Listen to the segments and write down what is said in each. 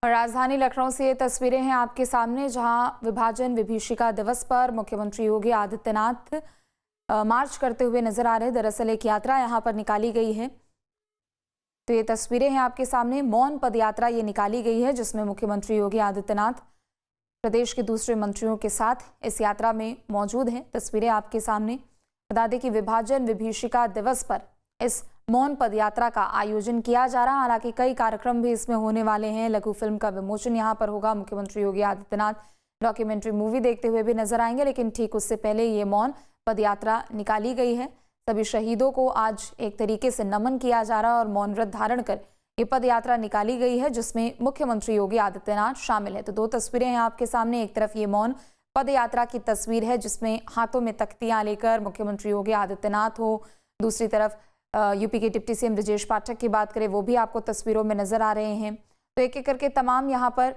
और राजधानी लखनऊ से ये तस्वीरें हैं आपके सामने, जहां विभाजन विभीषिका दिवस पर मुख्यमंत्री योगी आदित्यनाथ मार्च करते हुए नजर आ रहे हैं। दरअसल एक यात्रा यहां पर निकाली गई है। तो ये तस्वीरें हैं आपके सामने, मौन पदयात्रा ये निकाली गई है, जिसमें मुख्यमंत्री योगी आदित्यनाथ प्रदेश के दूसरे मंत्रियों के साथ इस यात्रा में मौजूद हैं। तस्वीरें आपके सामने। बता दें कि विभाजन विभीषिका दिवस पर इस मौन पदयात्रा का आयोजन किया जा रहा है। हालांकि कई कार्यक्रम भी इसमें होने वाले हैं। लघु फिल्म का विमोचन यहां पर होगा। मुख्यमंत्री योगी आदित्यनाथ डॉक्यूमेंट्री मूवी देखते हुए भी नजर आएंगे, लेकिन ठीक उससे पहले ये मौन पदयात्रा निकाली गई है। सभी शहीदों को आज एक तरीके से नमन किया जा रहा है और मौन व्रत धारण कर ये पदयात्रा निकाली गई है, जिसमें मुख्यमंत्री योगी आदित्यनाथ शामिल है। तो दो तस्वीरें हैं आपके सामने। एक तरफ ये मौन पदयात्रा की तस्वीर है, जिसमें हाथों में तख्तियां लेकर मुख्यमंत्री योगी आदित्यनाथ हो। दूसरी तरफ यूपी के डिप्टी सीएम ब्रजेश पाठक की बात करें, वो भी आपको तस्वीरों में नजर आ रहे हैं। तो एक एक करके तमाम यहाँ पर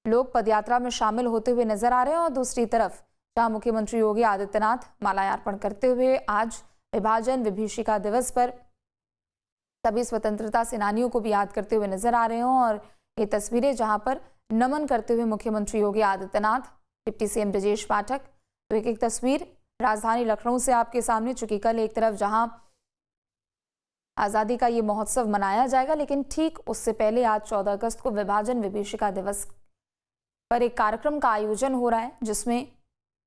लोग पदयात्रा में शामिल होते हुए नजर आ रहे हैं। और दूसरी तरफ जहां मुख्यमंत्री योगी आदित्यनाथ माल्यार्पण करते हुए आज विभाजन विभीषिका दिवस पर सभी स्वतंत्रता सेनानियों को भी याद करते हुए नजर आ रहे हैं। और ये तस्वीरें जहां पर नमन करते हुए मुख्यमंत्री योगी आदित्यनाथ, डिप्टी सीएम ब्रजेश पाठक। तो एक एक तस्वीर राजधानी लखनऊ से आपके सामने। चूंकि कल एक तरफ जहां आज़ादी का ये महोत्सव मनाया जाएगा, लेकिन ठीक उससे पहले आज 14 अगस्त को विभाजन विभीषिका दिवस पर एक कार्यक्रम का आयोजन हो रहा है, जिसमें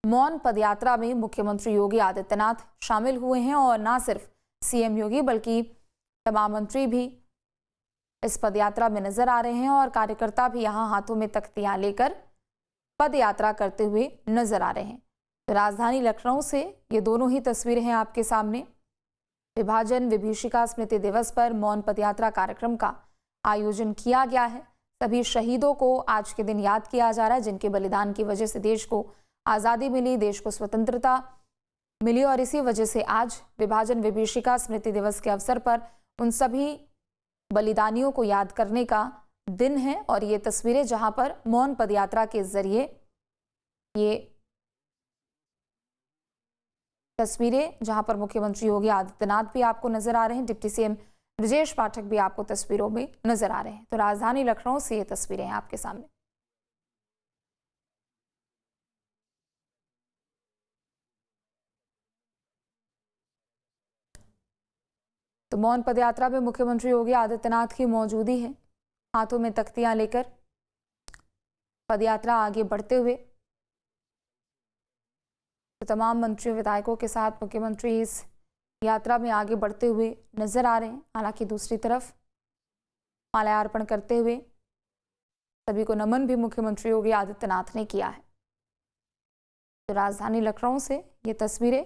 मौन पदयात्रा में मुख्यमंत्री योगी आदित्यनाथ शामिल हुए हैं। और ना सिर्फ सीएम योगी बल्कि तमाम मंत्री भी इस पदयात्रा में नजर आ रहे हैं और कार्यकर्ता भी यहां हाथों में तख्तियां लेकर पदयात्रा करते हुए नजर आ रहे हैं। तो राजधानी लखनऊ से ये दोनों ही तस्वीरें हैं आपके सामने। विभाजन विभीषिका स्मृति दिवस पर मौन पदयात्रा कार्यक्रम का आयोजन किया गया है। सभी शहीदों को आज के दिन याद किया जा रहा है, जिनके बलिदान की वजह से देश को आज़ादी मिली, देश को स्वतंत्रता मिली। और इसी वजह से आज विभाजन विभीषिका स्मृति दिवस के अवसर पर उन सभी बलिदानियों को याद करने का दिन है। और ये तस्वीरें जहां पर मौन पदयात्रा के जरिए ये तस्वीरें जहां पर मुख्यमंत्री योगी आदित्यनाथ भी आपको नजर आ रहे हैं, डिप्टी सीएम ब्रजेश पाठक भी आपको तस्वीरों में नजर आ रहे हैं। तो राजधानी लखनऊ से ये तस्वीरें हैं आपके सामने। तो मौन पदयात्रा में मुख्यमंत्री योगी आदित्यनाथ की मौजूदगी है। हाथों में तख्तियां लेकर पदयात्रा आगे बढ़ते हुए तो तमाम मंत्रियों विधायकों के साथ मुख्यमंत्री इस यात्रा में आगे बढ़ते हुए नजर आ रहे हैं। हालांकि दूसरी तरफ माल्यार्पण करते हुए सभी को नमन भी मुख्यमंत्री योगी आदित्यनाथ ने किया है। तो राजधानी लखनऊ से ये तस्वीरें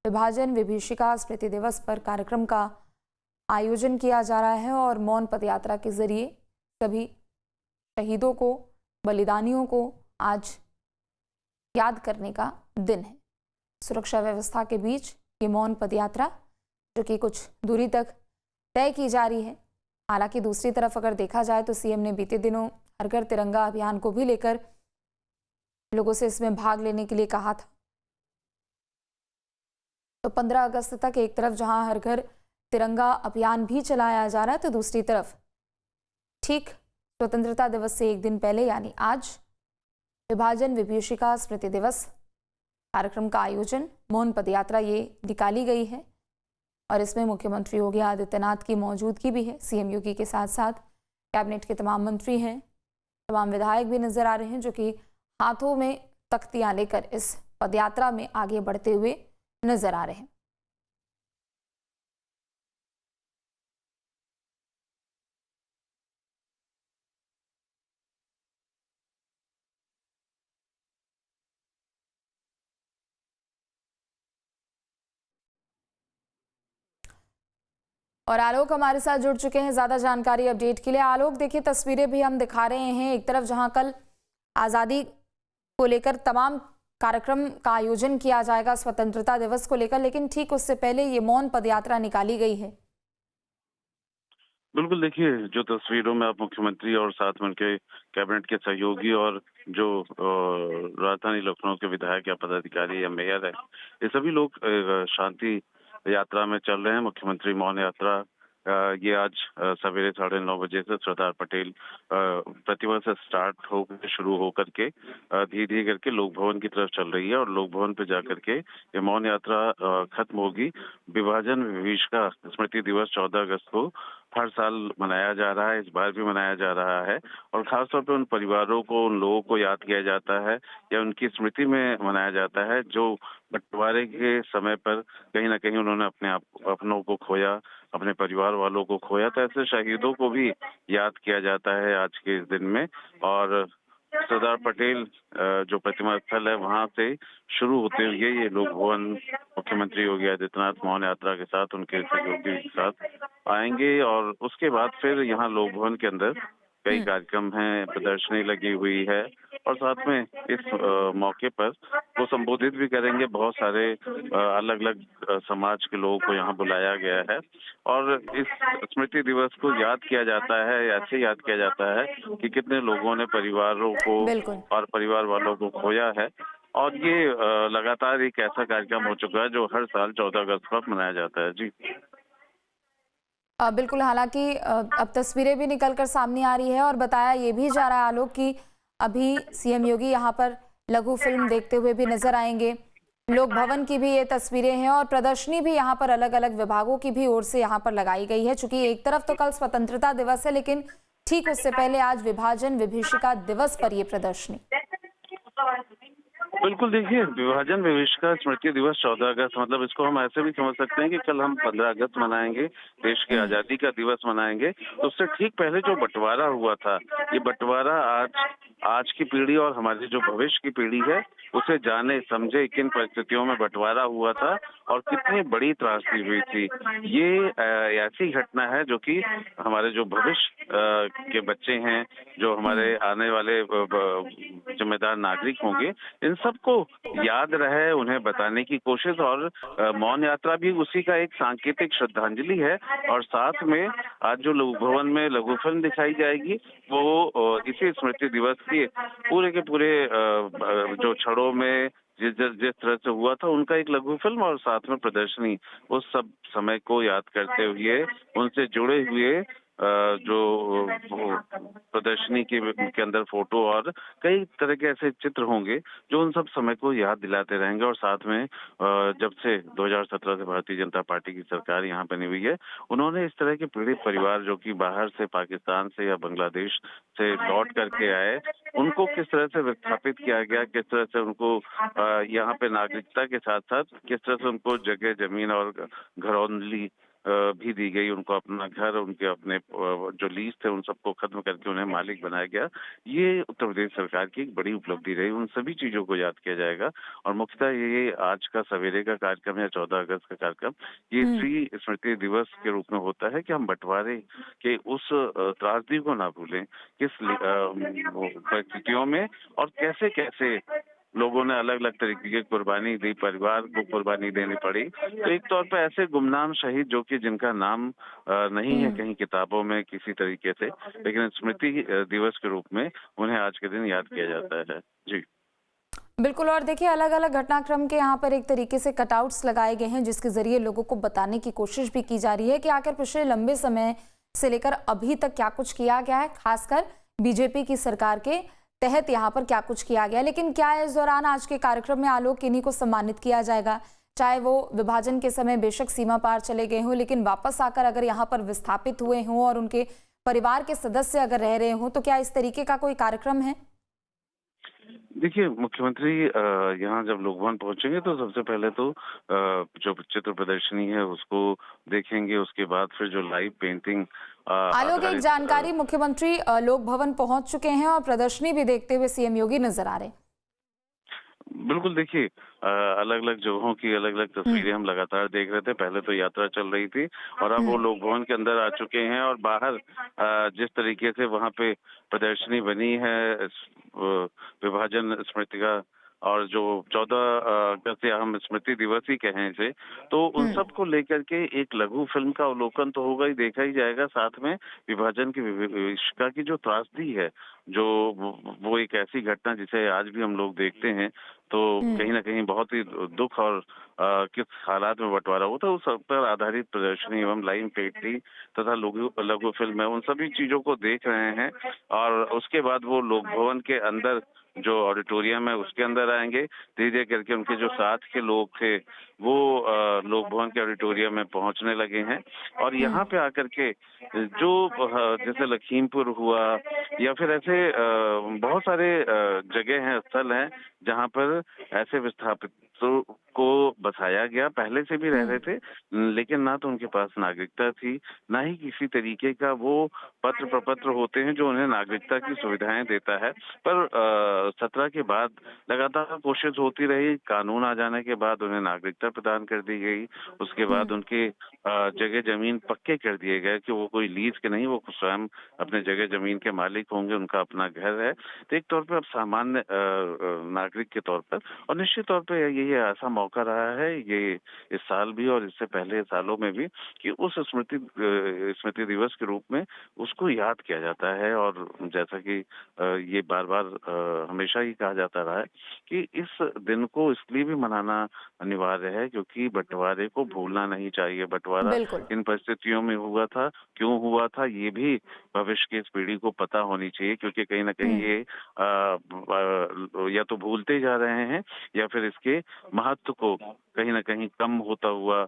विभाजन विभीषिका स्मृति दिवस पर कार्यक्रम का आयोजन किया जा रहा है और मौन पदयात्रा के जरिए सभी शहीदों को, बलिदानियों को आज याद करने का दिन है। सुरक्षा व्यवस्था के बीच ये मौन पदयात्रा जो कि कुछ दूरी तक तय की जा रही है। हालांकि दूसरी तरफ अगर देखा जाए तो सीएम ने बीते दिनों हर घर तिरंगा अभियान को भी लेकर लोगों से इसमें भाग लेने के लिए कहा था। तो 15 अगस्त तक एक तरफ जहां हर घर तिरंगा अभियान भी चलाया जा रहा है, तो दूसरी तरफ ठीक स्वतंत्रता दिवस से एक दिन पहले यानी आज विभाजन विभीषिका स्मृति दिवस कार्यक्रम का आयोजन मौन पदयात्रा ये निकाली गई है। और इसमें मुख्यमंत्री योगी आदित्यनाथ की मौजूदगी भी है। सीएम योगी के साथ साथ कैबिनेट के तमाम मंत्री हैं, तमाम विधायक भी नजर आ रहे हैं, जो कि हाथों में तख्तियां लेकर इस पदयात्रा में आगे बढ़ते हुए नजर आ रहे हैं। और आलोक हमारे साथ जुड़ चुके हैं ज्यादा जानकारी अपडेट के लिए। आलोक, देखिए तस्वीरें भी हम दिखा रहे हैं। एक तरफ जहां कल आज़ादी को लेकर तमाम कार्यक्रम का आयोजन किया जाएगा स्वतंत्रता दिवस को लेकर, लेकिन ठीक उससे पहले ये मौन पदयात्रा निकाली गई है। बिल्कुल, देखिए जो तस्वीरों में आप मुख्यमंत्री और साथ में उनके कैबिनेट के सहयोगी और जो राजधानी लखनऊ के विधायक या पदाधिकारी या मेयर है, ये सभी लोग शांति यात्रा में चल रहे हैं। मुख्यमंत्री मौन यात्रा ये आज सवेरे 9:30 से सरदार पटेल प्रतिमा से स्टार्ट हो शुरू होकर के धीरे धीरे करके लोक भवन की तरफ चल रही है और लोक भवन पे जाकर के ये मौन यात्रा खत्म होगी। विभाजन विभीषिका स्मृति दिवस 14 अगस्त को हर साल मनाया जा रहा है, इस बार भी मनाया जा रहा है और खासतौर पे उन परिवारों को, उन लोगों को याद किया जाता है या उनकी स्मृति में मनाया जाता है जो बंटवारे के समय पर कहीं ना कहीं उन्होंने अपनों को खोया, अपने परिवार वालों को खोया। तो ऐसे शहीदों को भी याद किया जाता है आज के इस दिन में। और सरदार पटेल जो प्रतिमा स्थल है वहां से शुरू होते हुए ये लोक भवन मुख्यमंत्री योगी आदित्यनाथ मौन यात्रा के साथ उनके सहयोगी के साथ आएंगे और उसके बाद फिर यहाँ लोक भवन के अंदर कई कार्यक्रम हैं, प्रदर्शनी लगी हुई है और साथ में इस मौके पर वो संबोधित भी करेंगे। बहुत सारे अलग अलग समाज के लोगों को यहाँ बुलाया गया है और इस स्मृति दिवस को याद किया जाता है, ऐसे याद किया जाता है कि कितने लोगों ने परिवारों को बिल्कुल। और परिवार वालों को खोया है। और ये लगातार एक ऐसा कार्यक्रम हो चुका है जो हर साल 14 अगस्त को मनाया जाता है। जी बिल्कुल, हालांकि अब तस्वीरें भी निकलकर सामने आ रही है और बताया ये भी जा रहा है आलोक कि अभी सीएम योगी यहाँ पर लघु फिल्म देखते हुए भी नजर आएंगे। लोक भवन की भी ये तस्वीरें हैं और प्रदर्शनी भी यहाँ पर अलग अलग विभागों की भी ओर से यहाँ पर लगाई गई है। चूंकि एक तरफ तो कल स्वतंत्रता दिवस है, लेकिन ठीक उससे पहले आज विभाजन विभीषिका दिवस पर ये प्रदर्शनी। बिल्कुल, देखिए विभाजन विभीषिका स्मृति दिवस 14 अगस्त मतलब इसको हम ऐसे भी समझ सकते हैं कि कल हम 15 अगस्त मनाएंगे, देश की आजादी का दिवस मनाएंगे। तो उससे ठीक पहले जो बंटवारा हुआ था, ये बंटवारा आज की पीढ़ी और हमारी जो भविष्य की पीढ़ी है उसे जाने समझे किन परिस्थितियों में बंटवारा हुआ था और कितनी बड़ी त्रासदी हुई थी। ये ऐसी घटना है जो कि हमारे जो भविष्य के बच्चे हैं, जो हमारे आने वाले जिम्मेदार नागरिक होंगे, इन सबको याद रहे, उन्हें बताने की कोशिश। और मौन यात्रा भी उसी का एक सांकेतिक श्रद्धांजलि है। और साथ में आज जो लोक भवन में लघु फिल्म दिखाई जाएगी वो इसी स्मृति दिवस की पूरे के पूरे जो क्षणों में जिस तरह से हुआ था उनका एक लघु फिल्म और साथ में प्रदर्शनी, उस सब समय को याद करते हुए उनसे जुड़े हुए जो प्रदर्शनी के अंदर फोटो और कई तरह के ऐसे चित्र होंगे जो उन सब समय को याद दिलाते रहेंगे। और साथ में जब से 2017 से भारतीय जनता पार्टी की सरकार यहाँ बनी हुई है, उन्होंने इस तरह के पीड़ित परिवार जो कि बाहर से पाकिस्तान से या बांग्लादेश से लौट करके आए, उनको किस तरह से विस्थापित किया गया, किस तरह से उनको यहाँ पे नागरिकता के साथ साथ किस तरह से उनको जगह जमीन और घरौंदली भी दी गई, उनको अपना घर, उनके अपने जो लीज थे उन सबको खत्म करके उन्हें मालिक बनाया गया। ये उत्तर प्रदेश सरकार की एक बड़ी उपलब्धि रही। उन सभी चीजों को याद किया जाएगा और मुख्यतः ये आज का सवेरे का कार्यक्रम या 14 अगस्त का कार्यक्रम ये इसी स्मृति दिवस के रूप में होता है कि हम बंटवारे के उस त्रासदी को ना भूलें, किस परिस्थितियों में और कैसे कैसे लोगों ने अलग अलग तरीके की कुर्बानी दी, परिवार को कुर्बानी देनी पड़ी। तो एक तौर पे ऐसे गुमनाम शहीद जो कि जिनका नाम नहीं है कहीं किताबों में किसी तरीके से, लेकिन स्मृति दिवस के रूप में उन्हें आज के दिन याद किया जाता है। जी बिल्कुल, और देखिए अलग अलग घटनाक्रम के यहाँ पर एक तरीके से कटआउट्स लगाए गए हैं जिसके जरिए लोगों को बताने की कोशिश भी की जा रही है कि आखिर पिछले लंबे समय से लेकर अभी तक क्या कुछ किया गया है, खासकर बीजेपी की सरकार के तहत यहाँ पर क्या कुछ किया गया। लेकिन क्या इस दौरान आज के कार्यक्रम में आलोक किन्हीं को सम्मानित किया जाएगा, चाहे वो विभाजन के समय बेशक सीमा पार चले गए हों लेकिन वापस आकर अगर यहाँ पर विस्थापित हुए हों और उनके परिवार के सदस्य अगर रह रहे हों, तो क्या इस तरीके का कोई कार्यक्रम है? देखिए, मुख्यमंत्री यहाँ जब लोक भवन पहुंचेंगे तो सबसे पहले तो जो चित्र प्रदर्शनी है उसको देखेंगे, उसके बाद फिर जो लाइव पेंटिंग आलोक, एक जानकारी, मुख्यमंत्री लोक भवन पहुंच चुके हैं और प्रदर्शनी भी देखते हुए सीएम योगी नजर आ रहे हैं। बिल्कुल, देखिए अलग अलग जगहों की अलग अलग तस्वीरें हम लगातार देख रहे थे। पहले तो यात्रा चल रही थी और अब वो लोक भवन के अंदर आ चुके हैं और बाहर जिस तरीके से वहां पे प्रदर्शनी बनी है विभाजन स्मृति का और जो 14 अगस्त या हम स्मृति दिवस ही कहें इसे, तो उन सब को लेकर के एक लघु फिल्म का अवलोकन तो होगा ही, देखा ही जाएगा। साथ में विभाजन की विभीषिका की जो त्रासदी है, जो वो एक ऐसी घटना जिसे आज भी हम लोग देखते हैं, तो कहीं ना कहीं बहुत ही दुख और किस हालात में बंटवारा हुआ था उस सब पर आधारित प्रदर्शनी एवं लाइव पेंटिंग तथा लघु लघु फिल्म है, उन सभी चीजों को देख रहे हैं। और उसके बाद वो लोक भवन के अंदर जो ऑडिटोरियम है उसके अंदर आएंगे। धीरे धीरे करके उनके जो साथ के लोग थे वो लोक भवन के ऑडिटोरियम में पहुंचने लगे हैं। और यहाँ पे आकर के जो जैसे लखीमपुर हुआ या फिर ऐसे बहुत सारे जगह हैं, स्थल हैं जहाँ पर ऐसे विस्थापित को बसाया गया। पहले से भी रह रहे थे, लेकिन ना तो उनके पास नागरिकता थी, ना ही किसी तरीके का वो पत्र प्रपत्र होते हैं जो उन्हें नागरिकता की सुविधाएं देता है। पर 17 के बाद लगातार कोशिश होती रही, कानून आ जाने के बाद उन्हें नागरिकता प्रदान कर दी गई। उसके बाद उनके जगह जमीन पक्के कर दिए गए कि वो कोई लीज के नहीं, वो स्वयं अपने जगह जमीन के मालिक होंगे, उनका अपना घर है। तो एक तौर पर अब सामान्य नागरिक के तौर पर, और निश्चित तौर पर ये ऐसा मौका रहा है ये इस साल भी और इससे पहले सालों में भी कि उस स्मृति दिवस के रूप में उसको याद किया जाता है। और जैसा कि ये बार बार हमेशा ही कहा जाता रहा है कि इस दिन को इसलिए भी मनाना अनिवार्य है क्योंकि बंटवारे को भूलना नहीं चाहिए। बंटवारा बिल्कुल। इन परिस्थितियों में हुआ था, क्यों हुआ था, ये भी भविष्य की इस पीढ़ी को पता होनी चाहिए क्योंकि कहीं ना कहीं ये या तो भूलते जा रहे हैं या फिर इसके महत्व को कहीं ना कहीं कम होता हुआ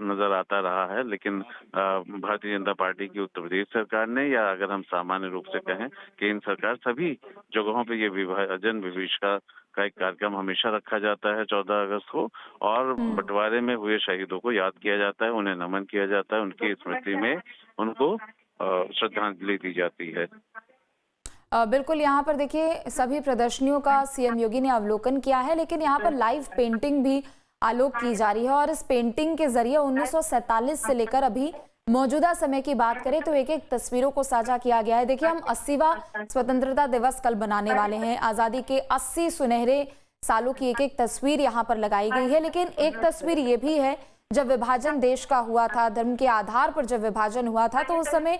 नजर आता रहा है। लेकिन भारतीय जनता पार्टी की उत्तर प्रदेश सरकार ने, या अगर हम सामान्य रूप से कहें केंद्र सरकार, सभी जगहों पे ये विभाजन विभीषिका का एक कार्यक्रम हमेशा रखा जाता है 14 अगस्त को, और बंटवारे में हुए शहीदों को याद किया जाता है, उन्हें नमन किया जाता है, उनकी स्मृति में उनको श्रद्धांजलि दी जाती है। बिल्कुल, यहाँ पर देखिए सभी प्रदर्शनियों का सीएम योगी ने अवलोकन किया है, लेकिन यहाँ पर लाइव पेंटिंग भी आलोक की जा रही है और इस पेंटिंग के जरिए 1947 से लेकर अभी मौजूदा समय की बात करें तो एक एक तस्वीरों को साझा किया गया है। देखिए, हम 80वां स्वतंत्रता दिवस कल मनाने वाले हैं। आजादी के 80 सुनहरे सालों की एक एक तस्वीर यहाँ पर लगाई गई है, लेकिन एक तस्वीर ये भी है जब विभाजन देश का हुआ था, धर्म के आधार पर जब विभाजन हुआ था, तो उस समय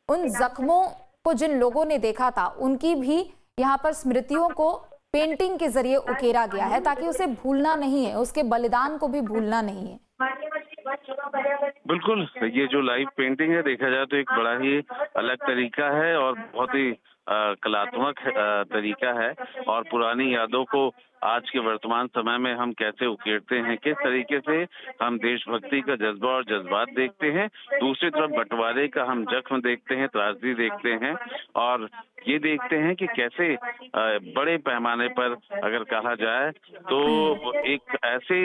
उन जख्मों को जिन लोगों ने देखा था उनकी भी यहाँ पर स्मृतियों को पेंटिंग के जरिए उकेरा गया है ताकि उसे भूलना नहीं है, उसके बलिदान को भी भूलना नहीं है। बिल्कुल, ये जो लाइव पेंटिंग है देखा जाए तो एक बड़ा ही अलग तरीका है और बहुत ही कलात्मक तरीका है। और पुरानी यादों को आज के वर्तमान समय में हम कैसे उकेरते हैं, किस तरीके से हम देशभक्ति का जज्बा और जज्बात देखते हैं, दूसरी तरफ बंटवारे का हम जख्म देखते हैं, त्रासदी देखते हैं, और ये देखते हैं कि कैसे बड़े पैमाने पर अगर कहा जाए तो एक ऐसे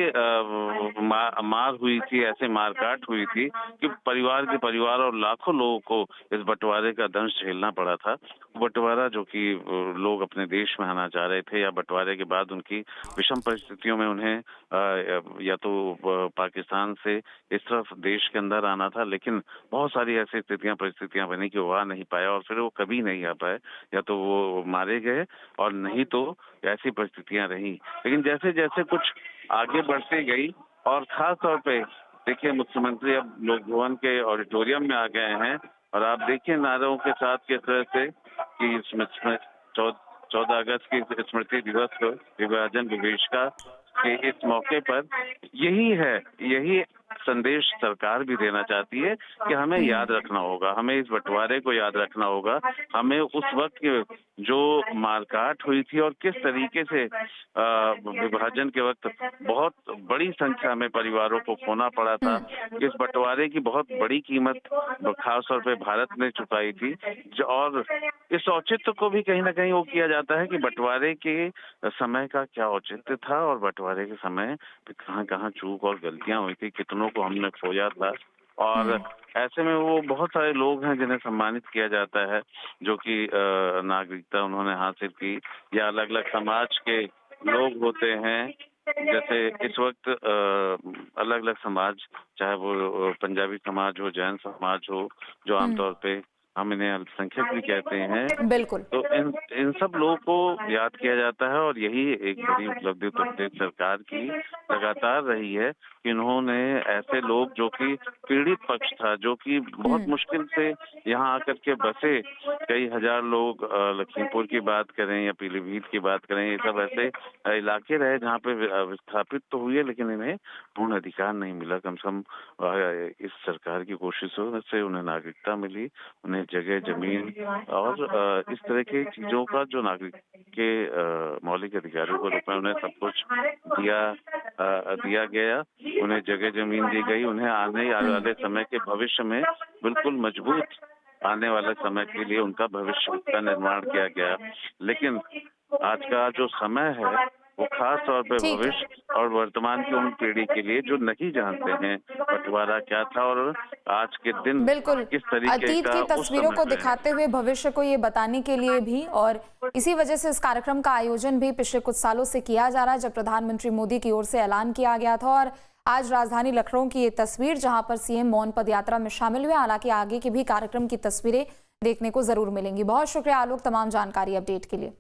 मार हुई थी, ऐसे मारकाट हुई थी कि परिवार और लाखों लोगों को इस बंटवारे का दंश झेलना पड़ा था। बंटवारा जो कि लोग अपने देश में आना चाह रहे थे, या बंटवारे के बाद उनकी विषम परिस्थितियों में उन्हें या तो पाकिस्तान से इस तरफ देश के अंदर आना था, लेकिन बहुत सारी ऐसी परिस्थितियां बनी कि वो आ नहीं पाया और फिर वो कभी नहीं आ पाए, या तो वो मारे गए और नहीं तो ऐसी परिस्थितियां रही। लेकिन जैसे जैसे कुछ आगे बढ़ती गई, और खास तौर पे देखिए मुख्यमंत्री अब लोक भवन के ऑडिटोरियम में आ गए हैं, और आप देखिए नारों के साथ किस तरह से कि 14 अगस्त की स्मृति दिवस को, विभाजन विभीषिका के इस मौके पर यही संदेश सरकार भी देना चाहती है कि हमें याद रखना होगा, हमें इस बंटवारे को याद रखना होगा, हमें उस वक्त जो मारकाट हुई थी और किस तरीके से विभाजन के वक्त बहुत बड़ी संख्या में परिवारों को खोना पड़ा था, इस बंटवारे की बहुत बड़ी कीमत खासतौर पे भारत ने चुकाई थी। और इस औचित्य को भी कहीं ना कहीं वो किया जाता है कि बंटवारे के समय का क्या औचित्य था और बंटवारे के समय कहाँ कहाँ चूक और गलतियां हुई थी, कितनों को हमने खोया था। और ऐसे में वो बहुत सारे लोग हैं जिन्हें सम्मानित किया जाता है, जो कि नागरिकता उन्होंने हासिल की, या अलग अलग समाज के लोग होते हैं। जैसे इस वक्त अलग अलग समाज, चाहे वो पंजाबी समाज हो, जैन समाज हो, जो आमतौर पे हम इन्हें अल्पसंख्यक भी कहते हैं। बिल्कुल। तो इन सब लोगों को याद किया जाता है और यही एक बड़ी उपलब्धि उत्तर प्रदेश सरकार की लगातार रही है कि इन्होंने ऐसे लोग जो कि पीड़ित पक्ष था, जो कि बहुत मुश्किल से यहाँ आकर के बसे, कई हजार लोग लखीमपुर की बात करें या पीलीभीत की बात करें, ये सब ऐसे इलाके रहे जहाँ पे विस्थापित तो हुए लेकिन इन्हें पूर्ण अधिकार नहीं मिला। कम से कम इस सरकार की कोशिशों से उन्हें नागरिकता मिली, उन्हें जगह जमीन और इस तरह की चीजों का जो नागरिक के मौलिक अधिकारों के रूप में उन्हें सब कुछ दिया गया। उन्हें जगह जमीन दी गई, उन्हें आने वाले समय के भविष्य में बिल्कुल मजबूत आने वाले समय के लिए उनका भविष्य का निर्माण किया गया। लेकिन आज का जो समय है वो खास तौर पे भविष्य और वर्तमान की उन पीढ़ी के लिए जो नहीं जानते हैं बंटवारा क्या था और आज के दिन बिल्कुल किस तरीके अतीत का की उस तस्वीरों समय को पे दिखाते हुए भविष्य को ये बताने के लिए भी, और इसी वजह से इस कार्यक्रम का आयोजन भी पिछले कुछ सालों से किया जा रहा है, जब प्रधानमंत्री मोदी की ओर से ऐलान किया गया था। और आज राजधानी लखनऊ की ये तस्वीर जहां पर सीएम मौन पदयात्रा में शामिल हुए, हालांकि आगे के भी कार्यक्रम की तस्वीरें देखने को जरूर मिलेंगी। बहुत शुक्रिया आलोक तमाम जानकारी अपडेट के लिए।